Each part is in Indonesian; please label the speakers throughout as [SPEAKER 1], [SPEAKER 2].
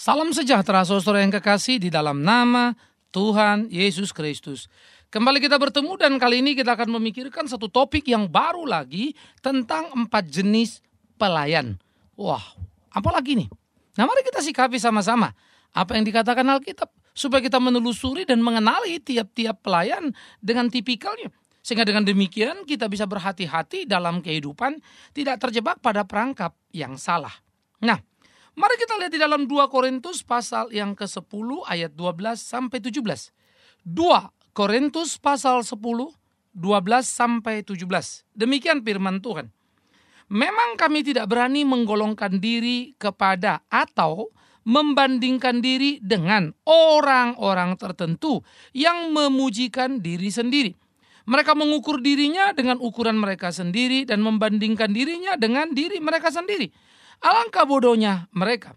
[SPEAKER 1] Salam sejahtera saudara yang kekasih di dalam nama Tuhan Yesus Kristus. Kembali kita bertemu dan kali ini kita akan memikirkan satu topik yang baru lagi tentang 4 jenis pelayan. Wah, apa lagi nih? Nah, mari kita sikapi sama-sama apa yang dikatakan Alkitab supaya kita menelusuri dan mengenali tiap-tiap pelayan dengan tipikalnya. Sehingga dengan demikian kita bisa berhati-hati dalam kehidupan, tidak terjebak pada perangkap yang salah. Nah, mari kita lihat di dalam 2 Korintus pasal yang ke-10 ayat 12 sampai 17. 2 Korintus pasal 10, 12 sampai 17. Demikian firman Tuhan. Memang kami tidak berani menggolongkan diri kepada atau membandingkan diri dengan orang-orang tertentu yang memujikan diri sendiri. Mereka mengukur dirinya dengan ukuran mereka sendiri dan membandingkan dirinya dengan diri mereka sendiri. Alangkah bodohnya mereka.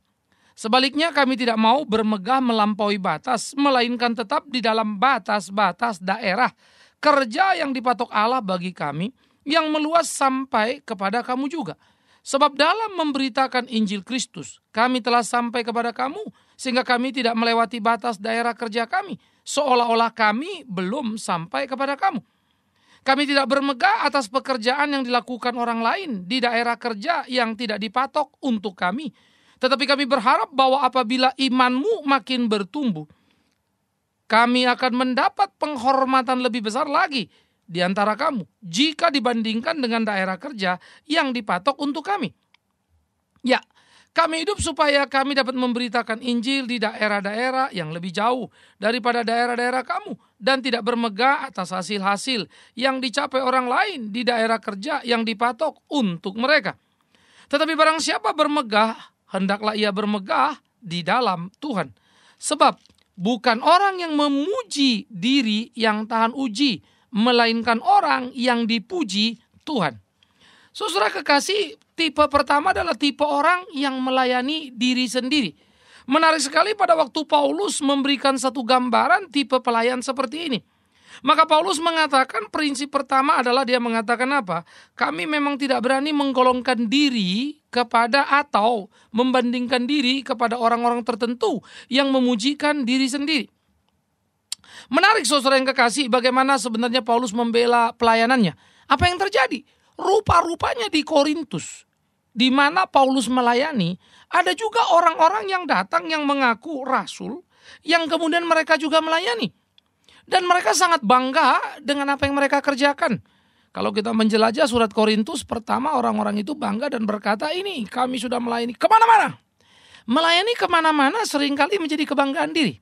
[SPEAKER 1] Sebaliknya kami tidak mau bermegah melampaui batas, melainkan tetap di dalam batas-batas daerah kerja yang dipatok Allah bagi kami, yang meluas sampai kepada kamu juga. Sebab dalam memberitakan Injil Kristus, kami telah sampai kepada kamu, sehingga kami tidak melewati batas daerah kerja kami, seolah-olah kami belum sampai kepada kamu. Kami tidak bermegah atas pekerjaan yang dilakukan orang lain di daerah kerja yang tidak dipatok untuk kami. Tetapi kami berharap bahwa apabila imanmu makin bertumbuh, kami akan mendapat penghormatan lebih besar lagi di antara kamu jika dibandingkan dengan daerah kerja yang dipatok untuk kami. Ya, kami hidup supaya kami dapat memberitakan Injil di daerah-daerah yang lebih jauh daripada daerah-daerah kamu, dan tidak bermegah atas hasil-hasil yang dicapai orang lain di daerah kerja yang dipatok untuk mereka. Tetapi barang siapa bermegah, hendaklah ia bermegah di dalam Tuhan. Sebab bukan orang yang memuji diri yang tahan uji, melainkan orang yang dipuji Tuhan. Saudara kekasih, tipe pertama adalah tipe orang yang melayani diri sendiri. Menarik sekali pada waktu Paulus memberikan satu gambaran tipe pelayan seperti ini. Maka Paulus mengatakan prinsip pertama adalah dia mengatakan apa? Kami memang tidak berani menggolongkan diri kepada atau membandingkan diri kepada orang-orang tertentu yang memujikan diri sendiri. Menarik saudara yang kekasih, bagaimana sebenarnya Paulus membela pelayanannya. Apa yang terjadi? Rupa-rupanya di Korintus, di mana Paulus melayani, ada juga orang-orang yang datang yang mengaku rasul, yang kemudian mereka juga melayani. Dan mereka sangat bangga dengan apa yang mereka kerjakan. Kalau kita menjelajah surat Korintus, pertama orang-orang itu bangga dan berkata, ini kami sudah melayani kemana-mana. Melayani kemana-mana seringkali menjadi kebanggaan diri.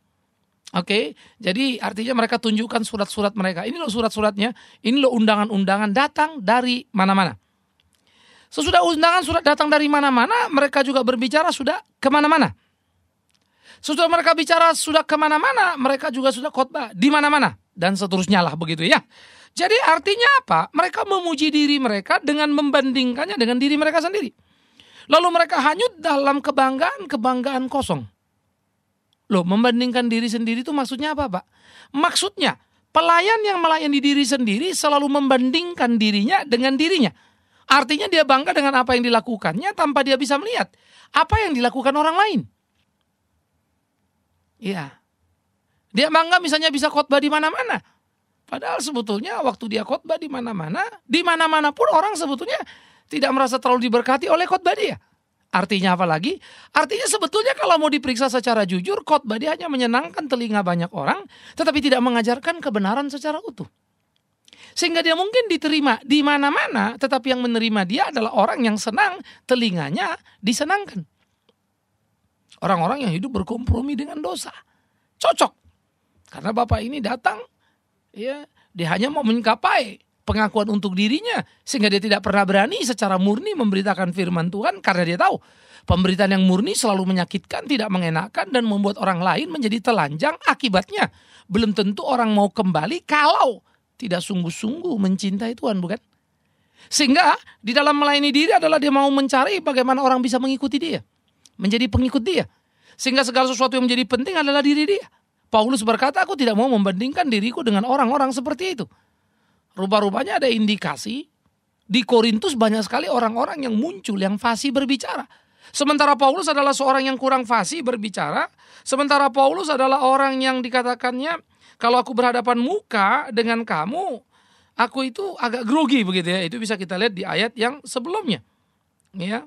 [SPEAKER 1] Oke, jadi artinya mereka tunjukkan surat-surat mereka. Ini loh surat-suratnya, ini loh undangan-undangan datang dari mana-mana. Sesudah undangan surat datang dari mana-mana, mereka juga berbicara sudah kemana-mana. Sesudah mereka bicara sudah kemana-mana, mereka juga sudah khotbah di mana-mana. Dan seterusnya lah begitu ya. Jadi artinya apa? Mereka memuji diri mereka dengan membandingkannya dengan diri mereka sendiri. Lalu mereka hanyut dalam kebanggaan kosong. Loh, membandingkan diri sendiri itu maksudnya apa, Pak? Maksudnya, pelayan yang melayani diri sendiri selalu membandingkan dirinya dengan dirinya. Artinya dia bangga dengan apa yang dilakukannya tanpa dia bisa melihat apa yang dilakukan orang lain. Iya. Dia bangga misalnya bisa khotbah di mana-mana. Padahal sebetulnya waktu dia khotbah di mana-mana pun orang sebetulnya tidak merasa terlalu diberkati oleh khotbah dia. Artinya apa lagi? Artinya sebetulnya kalau mau diperiksa secara jujur, khotbah dia hanya menyenangkan telinga banyak orang, tetapi tidak mengajarkan kebenaran secara utuh. Sehingga dia mungkin diterima di mana-mana, tetapi yang menerima dia adalah orang yang senang telinganya disenangkan. Orang-orang yang hidup berkompromi dengan dosa. Cocok. Karena Bapak ini datang, ya, dia hanya mau menggapai pengakuan untuk dirinya, sehingga dia tidak pernah berani secara murni memberitakan firman Tuhan, karena dia tahu pemberitaan yang murni selalu menyakitkan, tidak mengenakan, dan membuat orang lain menjadi telanjang. Akibatnya belum tentu orang mau kembali kalau tidak sungguh-sungguh mencintai Tuhan, bukan? Sehingga di dalam melayani diri adalah dia mau mencari bagaimana orang bisa mengikuti dia, menjadi pengikut dia. Sehingga segala sesuatu yang menjadi penting adalah diri dia. Paulus berkata, aku tidak mau membandingkan diriku dengan orang-orang seperti itu. Rupa-rupanya ada indikasi di Korintus banyak sekali orang-orang yang muncul yang fasih berbicara. Sementara Paulus adalah seorang yang kurang fasih berbicara. Sementara Paulus adalah orang yang dikatakannya, kalau aku berhadapan muka dengan kamu, aku itu agak grogi begitu ya. Itu bisa kita lihat di ayat yang sebelumnya. Ya.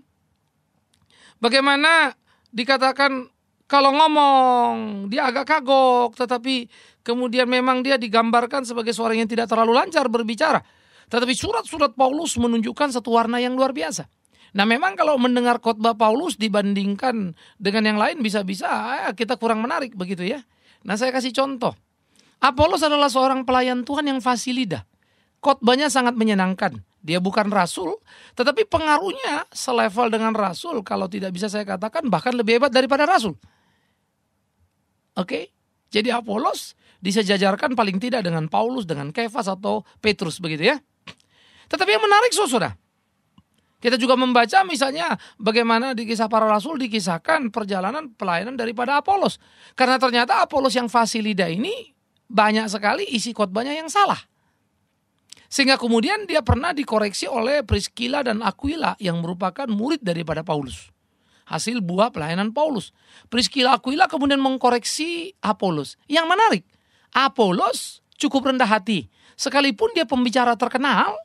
[SPEAKER 1] Bagaimana dikatakan kalau ngomong dia agak kagok, tetapi kemudian memang dia digambarkan sebagai seorang yang tidak terlalu lancar berbicara. Tetapi surat-surat Paulus menunjukkan satu warna yang luar biasa. Nah memang kalau mendengar khotbah Paulus dibandingkan dengan yang lain bisa-bisa kita kurang menarik begitu ya. Nah saya kasih contoh. Apolos adalah seorang pelayan Tuhan yang fasih lidah. Khotbahnya sangat menyenangkan. Dia bukan rasul, tetapi pengaruhnya selevel dengan rasul. Kalau tidak bisa saya katakan bahkan lebih hebat daripada rasul. Oke, jadi Apolos disejajarkan paling tidak dengan Paulus, dengan Kefas atau Petrus begitu ya. Tetapi yang menarik saudara, kita juga membaca misalnya bagaimana di kisah para rasul dikisahkan perjalanan pelayanan daripada Apolos. Karena ternyata Apolos yang fasih lidah ini banyak sekali isi khotbahnya yang salah. Sehingga kemudian dia pernah dikoreksi oleh Priscilla dan Aquila yang merupakan murid daripada Paulus. Hasil buah pelayanan Paulus. Priscilla Aquila kemudian mengkoreksi Apolos. Yang menarik, Apolos cukup rendah hati. Sekalipun dia pembicara terkenal,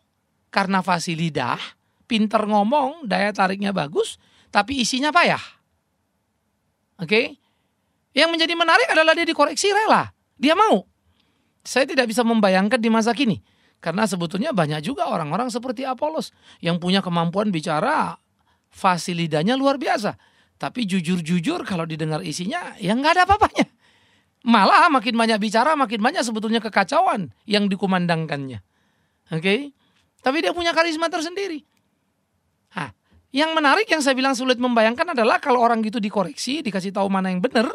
[SPEAKER 1] karena fasih lidah, pinter ngomong, daya tariknya bagus, tapi isinya payah. Oke? Yang menjadi menarik adalah dia dikoreksi rela. Dia mau. Saya tidak bisa membayangkan di masa kini. Karena sebetulnya banyak juga orang-orang seperti Apolos yang punya kemampuan bicara, fasih lidahnya luar biasa. Tapi jujur-jujur kalau didengar isinya, ya nggak ada apa-apanya. Malah makin banyak bicara, makin banyak sebetulnya kekacauan yang dikumandangkannya. Oke? Tapi dia punya karisma tersendiri. Nah, yang menarik yang saya bilang sulit membayangkan adalah kalau orang gitu dikoreksi, dikasih tahu mana yang benar,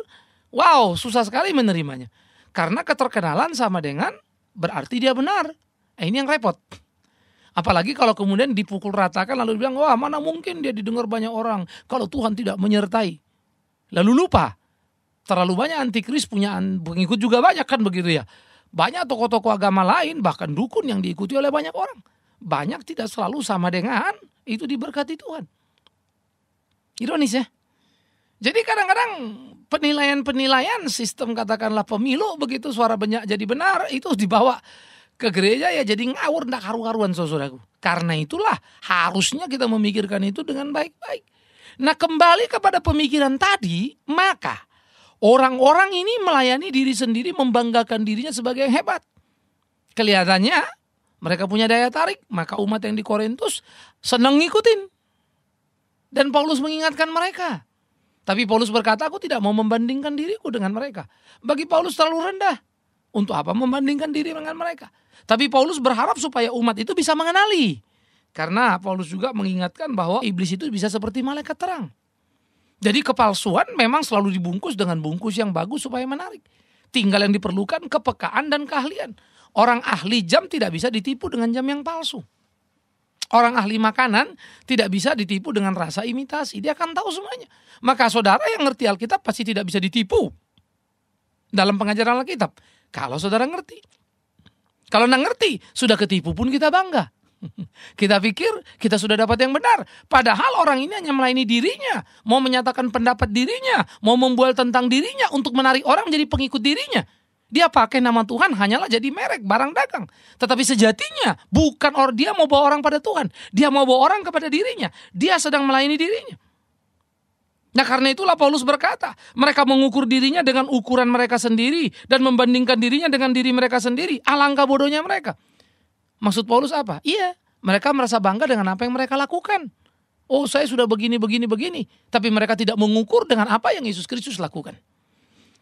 [SPEAKER 1] wow, susah sekali menerimanya. Karena keterkenalan sama dengan berarti dia benar. Ini yang repot. Apalagi kalau kemudian dipukul ratakan lalu bilang, wah mana mungkin dia didengar banyak orang kalau Tuhan tidak menyertai. Lalu lupa, terlalu banyak antikris punya pengikut juga banyak kan begitu ya. Banyak tokoh-tokoh agama lain bahkan dukun yang diikuti oleh banyak orang. Banyak tidak selalu sama dengan itu diberkati Tuhan. Ironis ya. Jadi kadang-kadang penilaian-penilaian sistem katakanlah pemilu begitu suara banyak jadi benar itu dibawa ke gereja ya jadi ngawur ndak karu-karuan saudaraku. Karena itulah harusnya kita memikirkan itu dengan baik-baik. Nah kembali kepada pemikiran tadi, maka orang-orang ini melayani diri sendiri, membanggakan dirinya sebagai yang hebat. Kelihatannya mereka punya daya tarik, maka umat yang di Korintus senang ngikutin. Dan Paulus mengingatkan mereka. Tapi Paulus berkata, aku tidak mau membandingkan diriku dengan mereka. Bagi Paulus terlalu rendah. Untuk apa membandingkan diri dengan mereka? Tapi Paulus berharap supaya umat itu bisa mengenali. Karena Paulus juga mengingatkan bahwa iblis itu bisa seperti malaikat terang. Jadi kepalsuan memang selalu dibungkus dengan bungkus yang bagus supaya menarik. Tinggal yang diperlukan kepekaan dan keahlian. Orang ahli jam tidak bisa ditipu dengan jam yang palsu. Orang ahli makanan tidak bisa ditipu dengan rasa imitasi. Dia akan tahu semuanya. Maka saudara yang ngerti Alkitab pasti tidak bisa ditipu dalam pengajaran Alkitab. Kalau saudara ngerti. Kalau nggak ngerti, sudah ketipu pun kita bangga. Kita pikir kita sudah dapat yang benar. Padahal orang ini hanya melayani dirinya. Mau menyatakan pendapat dirinya. Mau membual tentang dirinya untuk menarik orang menjadi pengikut dirinya. Dia pakai nama Tuhan hanyalah jadi merek, barang dagang. Tetapi sejatinya bukan dia mau bawa orang pada Tuhan. Dia mau bawa orang kepada dirinya. Dia sedang melayani dirinya. Nah karena itulah Paulus berkata, mereka mengukur dirinya dengan ukuran mereka sendiri dan membandingkan dirinya dengan diri mereka sendiri. Alangkah bodohnya mereka. Maksud Paulus apa? Iya, mereka merasa bangga dengan apa yang mereka lakukan. Oh saya sudah begini. Tapi mereka tidak mengukur dengan apa yang Yesus Kristus lakukan.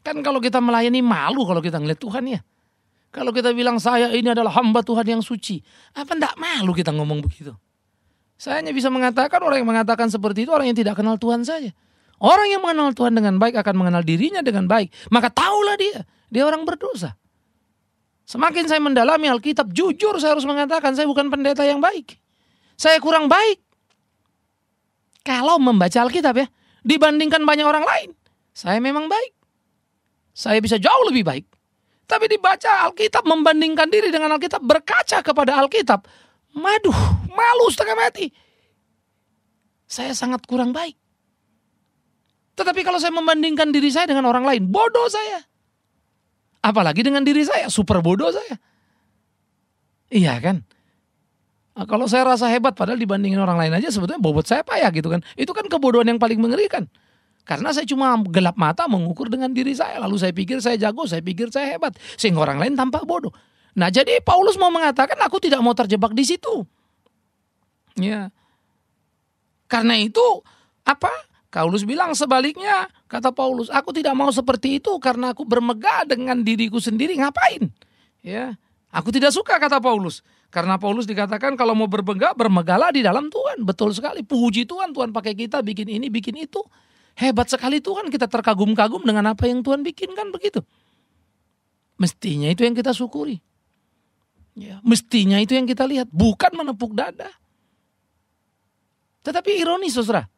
[SPEAKER 1] Kan kalau kita melayani malu kalau kita ngeliat Tuhan ya. Kalau kita bilang saya ini adalah hamba Tuhan yang suci. Apa enggak malu kita ngomong begitu? Saya hanya bisa mengatakan orang yang mengatakan seperti itu orang yang tidak kenal Tuhan saja. Orang yang mengenal Tuhan dengan baik akan mengenal dirinya dengan baik. Maka tahulah dia orang berdosa. Semakin saya mendalami Alkitab, jujur saya harus mengatakan saya bukan pendeta yang baik. Saya kurang baik. Kalau membaca Alkitab ya, dibandingkan banyak orang lain, saya memang baik. Saya bisa jauh lebih baik. Tapi dibaca Alkitab, membandingkan diri dengan Alkitab, berkaca kepada Alkitab, malu setengah mati. Saya sangat kurang baik. Tetapi kalau saya membandingkan diri saya dengan orang lain, bodoh saya. Apalagi dengan diri saya, super bodoh saya. Iya kan? Nah, kalau saya rasa hebat padahal dibandingin orang lain aja sebetulnya bobot saya payah gitu kan. Itu kan kebodohan yang paling mengerikan. Karena saya cuma gelap mata mengukur dengan diri saya. Lalu saya pikir saya jago, saya pikir saya hebat. Sehingga orang lain tampak bodoh. Nah jadi Paulus mau mengatakan aku tidak mau terjebak di situ. Ya. Karena itu apa? Paulus bilang sebaliknya, kata Paulus, aku tidak mau seperti itu karena aku bermegah dengan diriku sendiri. Ngapain? Ya. Aku tidak suka, kata Paulus. Karena Paulus dikatakan kalau mau bermegah, bermegahlah di dalam Tuhan. Betul sekali, puji Tuhan, Tuhan pakai kita bikin ini, bikin itu. Hebat sekali Tuhan, kita terkagum-kagum dengan apa yang Tuhan bikin, kan begitu. Mestinya itu yang kita syukuri. Ya, mestinya itu yang kita lihat, bukan menepuk dada. Tetapi ironis, saudara.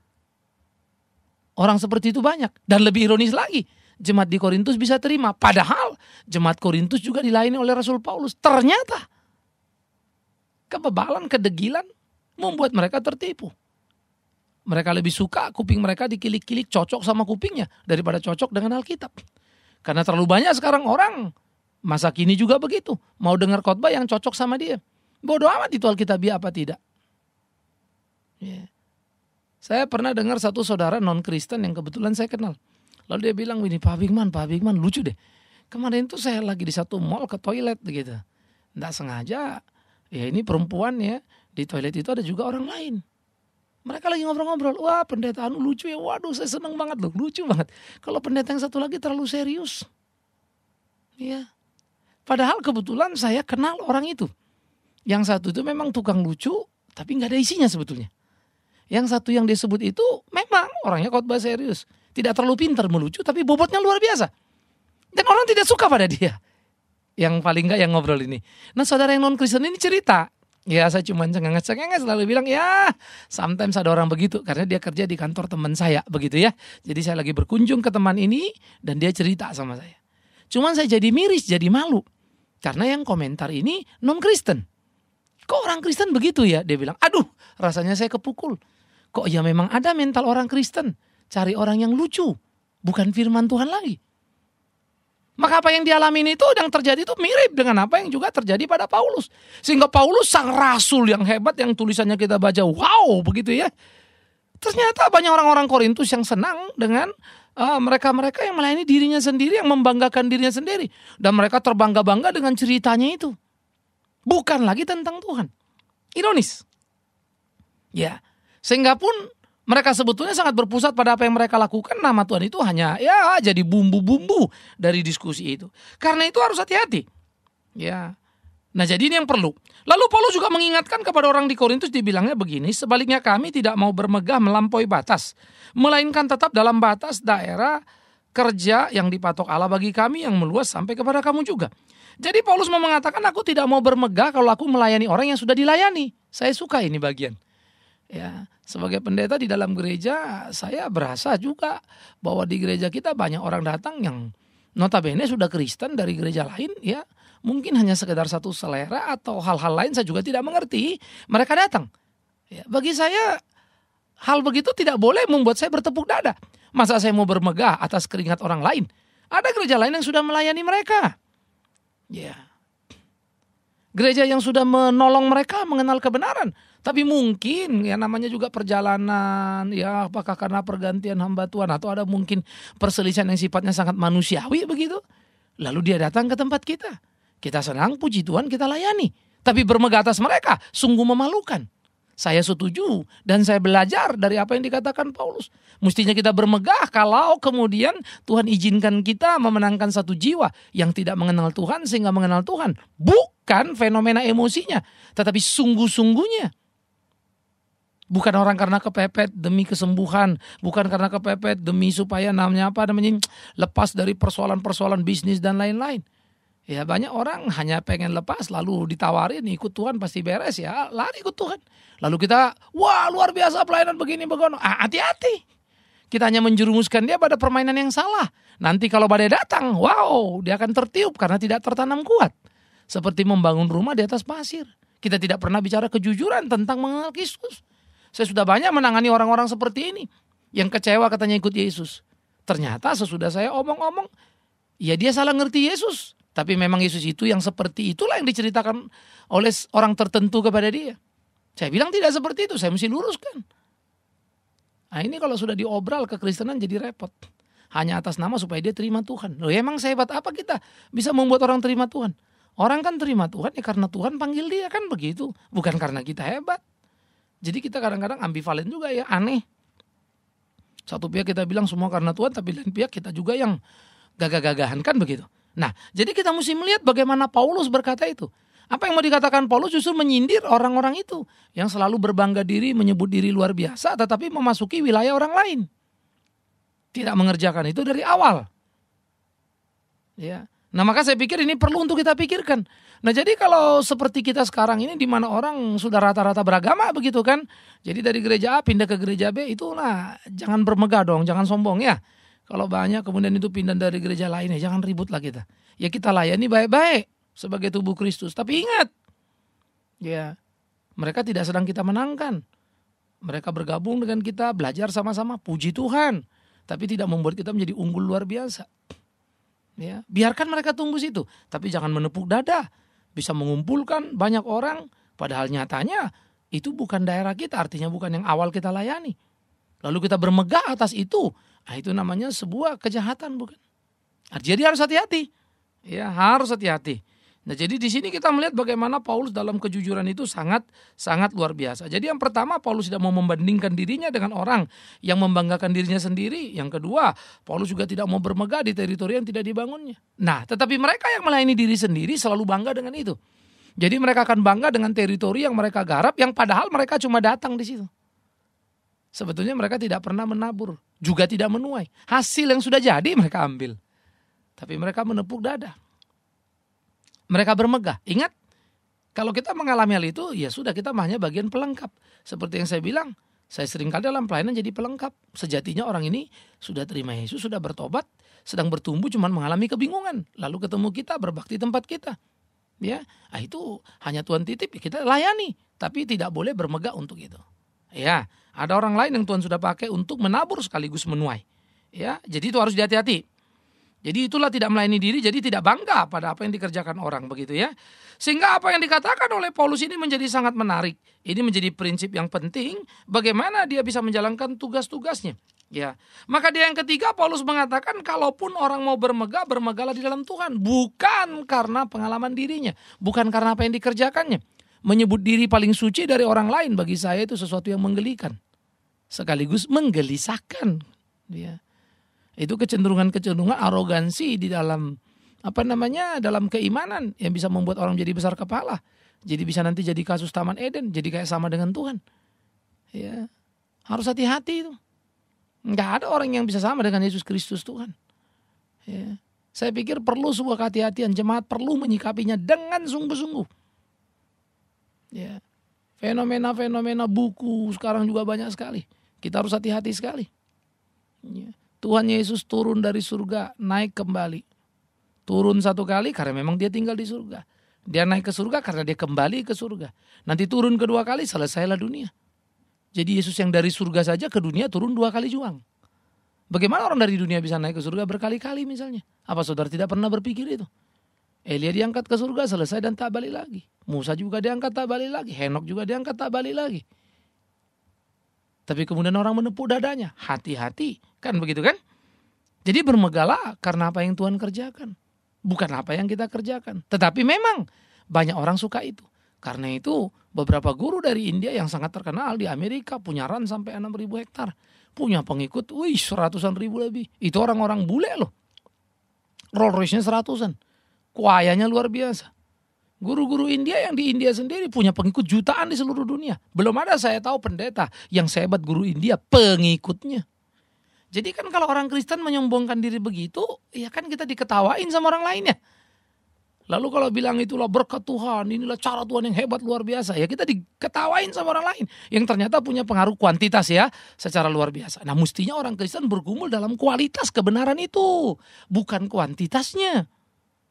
[SPEAKER 1] Orang seperti itu banyak. Dan lebih ironis lagi, jemaat di Korintus bisa terima. Padahal jemaat Korintus juga dilayani oleh Rasul Paulus. Ternyata kebebalan, kedegilan membuat mereka tertipu. Mereka lebih suka kuping mereka dikilik-kilik cocok sama kupingnya daripada cocok dengan Alkitab. Karena terlalu banyak sekarang orang, masa kini juga begitu, mau dengar khotbah yang cocok sama dia. Bodoh amat itu Alkitabiah apa tidak. Yeah. Saya pernah dengar satu saudara non-Kristen yang kebetulan saya kenal. Lalu dia bilang, ini Pak Bigman lucu deh. Kemarin tuh saya lagi di satu mall ke toilet gitu. Nggak sengaja, ya ini perempuan ya, di toilet itu ada juga orang lain. Mereka lagi ngobrol-ngobrol, wah pendeta anu lucu ya, waduh saya seneng banget loh, lucu banget. Kalau pendeta yang satu lagi terlalu serius. Iya. Padahal kebetulan saya kenal orang itu. Yang satu itu memang tukang lucu, tapi nggak ada isinya sebetulnya. Yang satu yang disebut itu memang orangnya khotbah serius. Tidak terlalu pintar melucu, tapi bobotnya luar biasa. Dan orang tidak suka pada dia. Yang paling nggak yang ngobrol ini. Nah saudara yang non-Kristen ini cerita. Ya saya cuma cengenges-cengenges lalu bilang ya sometimes ada orang begitu. Karena dia kerja di kantor teman saya begitu ya. Jadi saya lagi berkunjung ke teman ini dan dia cerita sama saya. Cuman saya jadi miris, jadi malu. Karena yang komentar ini non-Kristen. Kok orang Kristen begitu ya? Dia bilang, aduh rasanya saya kepukul. Kok ya memang ada mental orang Kristen. Cari orang yang lucu. Bukan firman Tuhan lagi. Maka apa yang dialami itu yang terjadi itu mirip dengan apa yang juga terjadi pada Paulus. Sehingga Paulus sang rasul yang hebat yang tulisannya kita baca. Wow begitu ya. Ternyata banyak orang-orang Korintus yang senang dengan mereka-mereka yang melayani dirinya sendiri. Yang membanggakan dirinya sendiri. Dan mereka terbangga-bangga dengan ceritanya itu. Bukan lagi tentang Tuhan. Ironis. Ya. Sehingga pun mereka sebetulnya sangat berpusat pada apa yang mereka lakukan. Nama Tuhan itu hanya ya jadi bumbu-bumbu dari diskusi itu. Karena itu harus hati-hati. Ya. Nah jadi ini yang perlu. Lalu Paulus juga mengingatkan kepada orang di Korintus dibilangnya begini. Sebaliknya kami tidak mau bermegah melampaui batas. Melainkan tetap dalam batas daerah kerja yang dipatok Allah bagi kami yang meluas sampai kepada kamu juga. Jadi Paulus mau mengatakan aku tidak mau bermegah kalau aku melayani orang yang sudah dilayani. Saya suka ini bagian. Ya, sebagai pendeta di dalam gereja saya berasa juga bahwa di gereja kita banyak orang datang yang notabene sudah Kristen dari gereja lain ya. Mungkin hanya sekedar satu selera atau hal-hal lain saya juga tidak mengerti. Mereka datang. Ya, bagi saya hal begitu tidak boleh membuat saya bertepuk dada. Masa saya mau bermegah atas keringat orang lain? Ada gereja lain yang sudah melayani mereka. Ya. Gereja yang sudah menolong mereka mengenal kebenaran. Tapi mungkin ya namanya juga perjalanan ya apakah karena pergantian hamba Tuhan atau ada mungkin perselisihan yang sifatnya sangat manusiawi begitu. Lalu dia datang ke tempat kita. Kita senang puji Tuhan kita layani. Tapi bermegah atas mereka sungguh memalukan. Saya setuju dan saya belajar dari apa yang dikatakan Paulus. Mestinya kita bermegah kalau kemudian Tuhan izinkan kita memenangkan satu jiwa yang tidak mengenal Tuhan sehingga mengenal Tuhan. Bukan fenomena emosinya tetapi sungguh-sungguhnya. Bukan orang karena kepepet demi kesembuhan, bukan karena kepepet demi supaya lepas dari persoalan-persoalan bisnis dan lain-lain. Ya banyak orang hanya pengen lepas lalu ditawarin ikut Tuhan pasti beres ya lari ikut Tuhan. Lalu kita wah luar biasa pelayanan begini begono. Hati-hati. Kita hanya menjerumuskan dia pada permainan yang salah. Nanti kalau badai datang wow dia akan tertiup karena tidak tertanam kuat. Seperti membangun rumah di atas pasir. Kita tidak pernah bicara kejujuran tentang mengenal Kristus. Saya sudah banyak menangani orang-orang seperti ini. Yang kecewa katanya ikut Yesus. Ternyata sesudah saya omong-omong, ya dia salah ngerti Yesus. Tapi memang Yesus itu yang seperti itulah yang diceritakan oleh orang tertentu kepada dia. Saya bilang tidak seperti itu, saya mesti luruskan. Nah ini kalau sudah diobral kekristenan jadi repot. Hanya atas nama supaya dia terima Tuhan. Loh emang sehebat apa kita bisa membuat orang terima Tuhan? Orang kan terima Tuhan ya karena Tuhan panggil dia, kan begitu. Bukan karena kita hebat. Jadi kita kadang-kadang ambivalen juga ya, aneh. Satu pihak kita bilang semua karena Tuhan, tapi lain pihak kita juga yang gagah-gagahan, kan begitu. Nah jadi kita mesti melihat bagaimana Paulus berkata itu. Apa yang mau dikatakan Paulus justru menyindir orang-orang itu yang selalu berbangga diri, menyebut diri luar biasa, tetapi memasuki wilayah orang lain. Tidak mengerjakan itu dari awal. Ya. Nah maka saya pikir ini perlu untuk kita pikirkan. Nah jadi kalau seperti kita sekarang ini di mana orang sudah rata-rata beragama begitu kan. Jadi dari gereja A pindah ke gereja B itu nah jangan bermegah dong, jangan sombong ya. Kalau banyak kemudian itu pindah dari gereja lain ya jangan ribut lah kita. Ya kita layani baik-baik sebagai tubuh Kristus. Tapi ingat ya mereka tidak sedang kita menangkan. Mereka bergabung dengan kita, belajar sama-sama, puji Tuhan. Tapi tidak membuat kita menjadi unggul luar biasa. Ya, biarkan mereka tumbuh situ. Tapi jangan menepuk dada. Bisa mengumpulkan banyak orang. Padahal nyatanya itu bukan daerah kita. Artinya bukan yang awal kita layani. Lalu kita bermegah atas itu. Nah, itu namanya sebuah kejahatan bukan? Jadi harus hati-hati. Ya, harus hati-hati. Nah jadi di sini kita melihat bagaimana Paulus dalam kejujuran itu sangat luar biasa. Jadi yang pertama Paulus tidak mau membandingkan dirinya dengan orang yang membanggakan dirinya sendiri. Yang kedua Paulus juga tidak mau bermegah di teritori yang tidak dibangunnya. Nah tetapi mereka yang melayani diri sendiri selalu bangga dengan itu. Jadi mereka akan bangga dengan teritori yang mereka garap yang padahal mereka cuma datang di situ. Sebetulnya mereka tidak pernah menabur, juga tidak menuai. Hasil yang sudah jadi mereka ambil. Tapi mereka menepuk dada. Mereka bermegah. Ingat, kalau kita mengalami hal itu, ya sudah kita hanya bagian pelengkap. Seperti yang saya bilang, saya seringkali dalam pelayanan jadi pelengkap. Sejatinya orang ini sudah terima Yesus, sudah bertobat, sedang bertumbuh cuman mengalami kebingungan. Lalu ketemu kita, berbakti tempat kita. Ya, itu hanya Tuhan titip, kita layani. Tapi tidak boleh bermegah untuk itu. Ya, ada orang lain yang Tuhan sudah pakai untuk menabur sekaligus menuai. Ya, jadi itu harus hati-hati. Jadi itulah tidak melayani diri, jadi tidak bangga pada apa yang dikerjakan orang begitu ya. Sehingga apa yang dikatakan oleh Paulus ini menjadi sangat menarik. Ini menjadi prinsip yang penting bagaimana dia bisa menjalankan tugas-tugasnya. Ya, maka dia yang ketiga Paulus mengatakan kalaupun orang mau bermegah, bermegahlah di dalam Tuhan. Bukan karena pengalaman dirinya, bukan karena apa yang dikerjakannya. Menyebut diri paling suci dari orang lain bagi saya itu sesuatu yang menggelikan. Sekaligus menggelisahkan. Ya. Itu kecenderungan arogansi di dalam dalam keimanan yang bisa membuat orang jadi besar kepala. Jadi bisa nanti jadi kasus Taman Eden, jadi kayak sama dengan Tuhan. Ya. Harus hati-hati itu. Enggak ada orang yang bisa sama dengan Yesus Kristus Tuhan. Ya. Saya pikir perlu sebuah kehati-hatian, jemaat perlu menyikapinya dengan sungguh-sungguh. Ya. Fenomena-fenomena buku sekarang juga banyak sekali. Kita harus hati-hati sekali. Ya. Tuhan Yesus turun dari surga, naik kembali. Turun satu kali karena memang dia tinggal di surga. Dia naik ke surga karena dia kembali ke surga. Nanti turun kedua kali, selesailah dunia. Jadi Yesus yang dari surga saja ke dunia turun 2 kali juang. Bagaimana orang dari dunia bisa naik ke surga berkali-kali misalnya? Apa saudara tidak pernah berpikir itu? Elia diangkat ke surga, selesai dan tak balik lagi. Musa juga diangkat tak balik lagi. Henok juga diangkat tak balik lagi. Tapi kemudian orang menepuk dadanya. Hati-hati. Kan begitu kan? Jadi bermegahlah karena apa yang Tuhan kerjakan. Bukan apa yang kita kerjakan. Tetapi memang banyak orang suka itu. Karena itu beberapa guru dari India yang sangat terkenal di Amerika punya ran sampai 6.000 hektar. Punya pengikut ratusan ribu lebih. Itu orang-orang bule loh. Rolls Royce-nya 100-an. Kuayanya luar biasa. Guru-guru India yang di India sendiri punya pengikut jutaan di seluruh dunia. Belum ada saya tahu pendeta yang sehebat guru India pengikutnya. Jadi kan kalau orang Kristen menyombongkan diri begitu, ya kan kita diketawain sama orang lainnya. Lalu kalau bilang itulah berkat Tuhan, inilah cara Tuhan yang hebat luar biasa. Ya kita diketawain sama orang lain. Yang ternyata punya pengaruh kuantitas ya, secara luar biasa. Nah mestinya orang Kristen bergumul dalam kualitas kebenaran itu. Bukan kuantitasnya.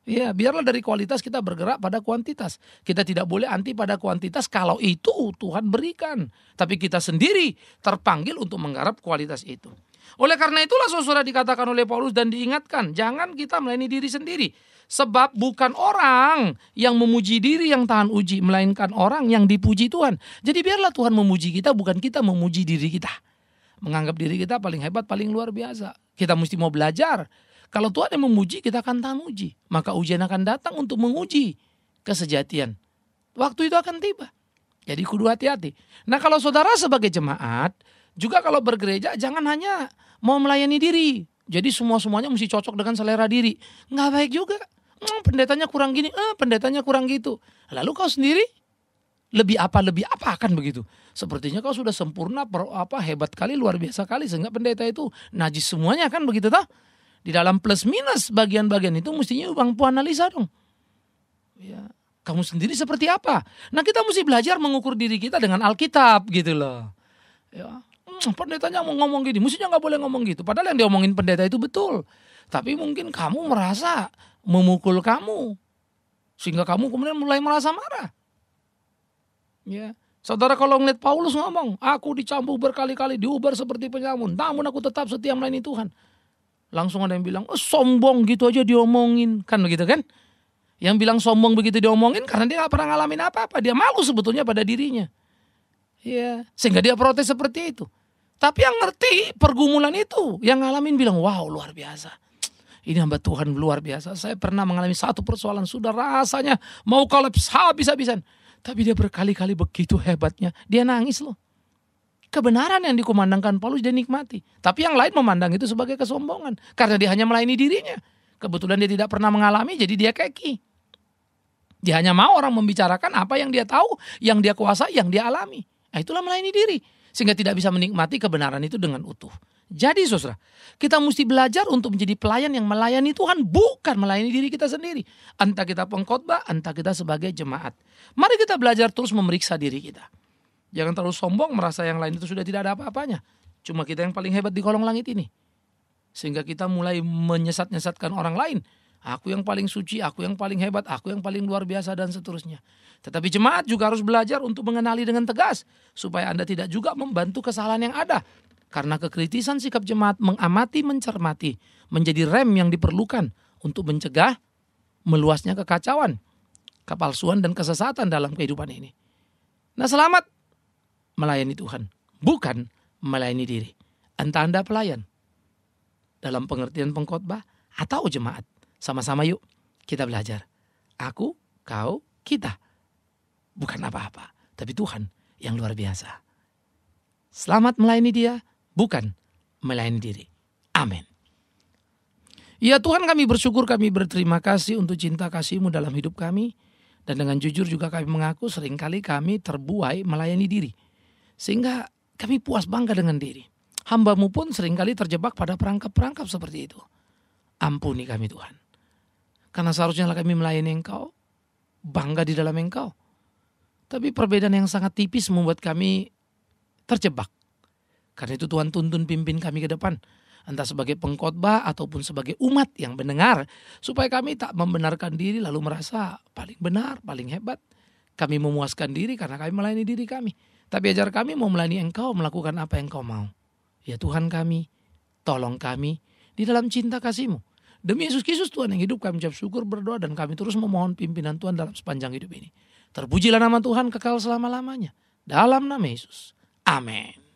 [SPEAKER 1] Ya, biarlah dari kualitas kita bergerak pada kuantitas. Kita tidak boleh anti pada kuantitas kalau itu Tuhan berikan. Tapi kita sendiri terpanggil untuk menggarap kualitas itu. Oleh karena itulah saudara dikatakan oleh Paulus dan diingatkan, jangan kita melayani diri sendiri. Sebab bukan orang yang memuji diri yang tahan uji, melainkan orang yang dipuji Tuhan. Jadi biarlah Tuhan memuji kita, bukan kita memuji diri kita. Menganggap diri kita paling hebat, paling luar biasa. Kita mesti mau belajar. Kalau Tuhan yang memuji, kita akan tahan uji. Maka ujian akan datang untuk menguji kesejatian. Waktu itu akan tiba. Jadi kudu hati-hati. Nah kalau saudara sebagai jemaat, juga kalau bergereja jangan hanya mau melayani diri. Jadi semua-semuanya mesti cocok dengan selera diri. Nggak baik juga. Pendetanya kurang gini, pendetanya kurang gitu. Lalu kau sendiri lebih apa kan begitu. Sepertinya kau sudah sempurna, hebat kali, luar biasa kali. Sehingga pendeta itu najis semuanya kan begitu toh. Di dalam plus minus bagian-bagian itu mestinya mampu analisa dong. Ya. Kamu sendiri seperti apa? Nah kita mesti belajar mengukur diri kita dengan Alkitab gitu loh. Ya, pendetanya mau ngomong gini, mestinya gak boleh ngomong gitu. Padahal yang diomongin pendeta itu betul. Tapi mungkin kamu merasa memukul kamu. Sehingga kamu kemudian mulai merasa marah. Ya, saudara kalau ngeliat Paulus ngomong, aku dicambuk berkali-kali, diubar seperti penyamun. Namun aku tetap setia melayani Tuhan. Langsung ada yang bilang, sombong gitu aja diomongin. Kan begitu kan? Yang bilang sombong begitu diomongin karena dia gak pernah ngalamin apa-apa. Dia malu sebetulnya pada dirinya. Ya, sehingga dia protes seperti itu. Tapi yang ngerti pergumulan itu, yang ngalamin bilang, wow luar biasa. Ini hamba Tuhan luar biasa. Saya pernah mengalami satu persoalan, sudah rasanya mau kolaps habis-habisan. Tapi dia berkali-kali begitu hebatnya. Dia nangis loh. Kebenaran yang dikumandangkan Paulus dia nikmati. Tapi yang lain memandang itu sebagai kesombongan. Karena dia hanya melayani dirinya. Kebetulan dia tidak pernah mengalami, jadi dia keki. Dia hanya mau orang membicarakan apa yang dia tahu, yang dia kuasai, yang dia alami. Nah, itulah melayani diri. Sehingga tidak bisa menikmati kebenaran itu dengan utuh. Jadi saudara, kita mesti belajar untuk menjadi pelayan yang melayani Tuhan, bukan melayani diri kita sendiri. Entah kita pengkhotbah, entah kita sebagai jemaat. Mari kita belajar terus memeriksa diri kita. Jangan terlalu sombong merasa yang lain itu sudah tidak ada apa-apanya. Cuma kita yang paling hebat di kolong langit ini. Sehingga kita mulai menyesat-nyesatkan orang lain. Aku yang paling suci, aku yang paling hebat, aku yang paling luar biasa dan seterusnya. Tetapi jemaat juga harus belajar untuk mengenali dengan tegas. Supaya Anda tidak juga membantu kesalahan yang ada. Karena kekritisan sikap jemaat mengamati, mencermati. Menjadi rem yang diperlukan untuk mencegah meluasnya kekacauan, kepalsuan dan kesesatan dalam kehidupan ini. Nah selamat melayani Tuhan. Bukan melayani diri. Entah Anda pelayan. Dalam pengertian pengkhotbah atau jemaat. Sama-sama yuk kita belajar. Aku, kau, kita. Bukan apa-apa. Tapi Tuhan yang luar biasa. Selamat melayani dia. Bukan melayani diri. Amin. Ya Tuhan kami bersyukur, kami berterima kasih untuk cinta kasih-Mu dalam hidup kami. Dan dengan jujur juga kami mengaku seringkali kami terbuai melayani diri. Sehingga kami puas bangga dengan diri. Hamba-Mu pun seringkali terjebak pada perangkap-perangkap seperti itu. Ampuni kami Tuhan. Karena seharusnya kami melayani Engkau, bangga di dalam Engkau. Tapi perbedaan yang sangat tipis membuat kami terjebak. Karena itu Tuhan tuntun pimpin kami ke depan. Entah sebagai pengkhotbah ataupun sebagai umat yang mendengar. Supaya kami tak membenarkan diri lalu merasa paling benar, paling hebat. Kami memuaskan diri karena kami melayani diri kami. Tapi ajar kami mau melayani Engkau, melakukan apa yang Engkau mau. Ya Tuhan kami, tolong kami di dalam cinta kasih-Mu. Demi Yesus Kristus Tuhan yang hidup, kami ucap syukur, berdoa, dan kami terus memohon pimpinan Tuhan dalam sepanjang hidup ini. Terpujilah nama Tuhan kekal selama-lamanya. Dalam nama Yesus. Amin.